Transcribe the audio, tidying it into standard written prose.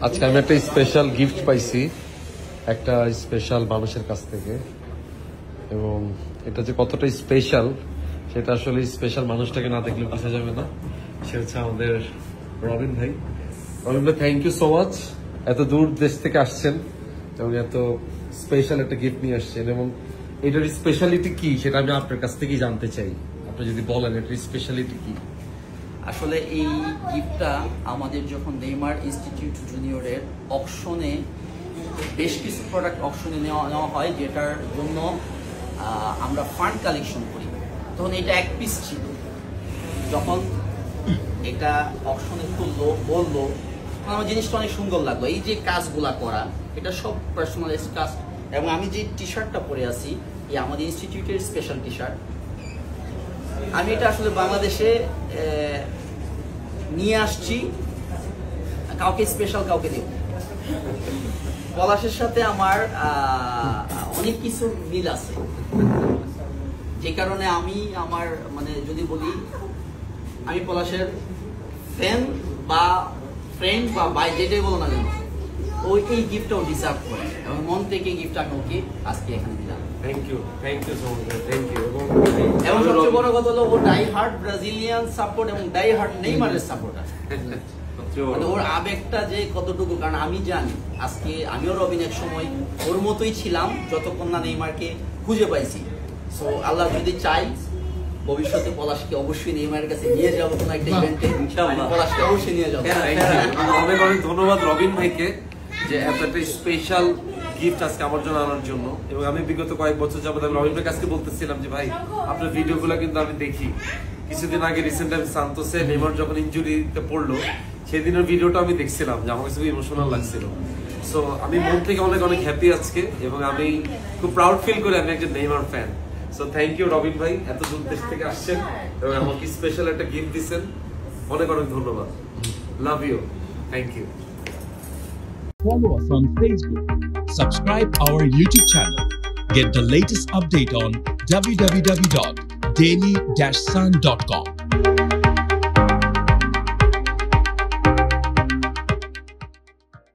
আজকে আমি একটা স্পেশাল গিফট পাইছি একটা স্পেশাল মানুষের কাছ থেকে, এবং এটা যে কতটা স্পেশাল সেটা আসলে স্পেশাল মানুষটাকে না দেখলে বোঝা যাবে না। সে হচ্ছে আমাদের রবিন ভাই। রবিন ভাই, থ্যাংক ইউ সো মাচ, এত দূর দেশ থেকে আসছেন এবং এত স্পেশাল একটা গিফট নিয়ে আসছেন, এবং এটার স্পেশালিটি কি সেটা আমি আপনার কাছ থেকেই জানতে চাই। আপনি যদি বলেন এটার স্পেশালিটি কি। আসলে এই গিফটটা আমাদের যখন নেইমার ইনস্টিটিউট জুনিয়রের অকশনে বেশ কিছু প্রোডাক্ট অকশনে নেওয়া হয়, যেটার জন্য আমরা ফান্ড কালেকশন করি, তখন এটা এক পিস ছিল। যখন এটা অকশনে তুললো বললো, আমার জিনিসটা অনেক সুন্দর লাগলো। এই যে কাজগুলা করা, এটা সব পার্সোনালাইজ কাজ। এবং আমি যে টি শার্টটা পরে আছি, এই আমাদের ইনস্টিটিউটের স্পেশাল টি শার্ট। আমি এটা আসলে বাংলাদেশে নিয়ে আসছি, কাউকে স্পেশাল কাউকে দেব। পলাশের সাথে আমার অনেক কিছু মিল আছে, যে কারণে আমি আমার মানে যদি বলি আমি পলাশের ফ্যান বা ফ্রেন্ড বা বাই যেটাই বলো না কেন, ওই এই গিফটটাও ডিজার্ভ করে, এবং মন থেকে গিফটটা আমি ওকে আজকে এখানে দিলাম। Thank you so much, thank you. এবং সবচেয়ে বড় কথা হলো ও ডাই হার্ড ব্রাজিলিয়ান সাপোর্ট এবং ডাই হার্ড নেইমারের সাপোর্টার। মানে ওর আবেগটা যে কতটুকু, কারণ আমি জানি আজকে আমিও রবিন এক সময় ওর মতোই ছিলাম যতক্ষণ না নেইমারকে খুঁজে পাইছি। সো আল্লাহ যদি চাই ভবিষ্যতে পলাশকে অবশ্যই নেইমারের কাছে নিয়ে যাবো কোনো একটা ইভেন্টে, পলাশকে অবশ্যই নিয়ে যাবো। অনেক অনেক ধন্যবাদ রবিন ভাইকে যে এত একটা স্পেশাল গিফট আজকে আমার জন্য আনার জন্য। এবং আমি বিগত কয়েক বছর যাবত আমি রবিন ভাইয়ের কাছে বলতেছিলাম যে ভাই আপনার ভিডিওগুলো কিন্তু আমি দেখি। কিছুদিন আগে রিসেন্ট আমি সান্তোসে নেইমার যখন ইনজুরিতে পড়লো সেদিনের ভিডিওটা আমি দেখছিলাম, যে আমার কাছে খুব ইমোশনাল লাগছিল। সো আমি মন থেকে অনেক অনেক হ্যাপি আজকে, এবং আমি খুব প্রাউড ফিল করি আমি একজন Neymar fan. So thank you Robin ভাই, এত দূর দেশ থেকে আসছেন এবং আমাকে স্পেশাল একটা গিফট দিচ্ছেন। অনেক অনেক ধন্যবাদ। Love you, thank you. Follow us on Facebook. Subscribe our YouTube channel. Get the latest update on www.daily-sun.com.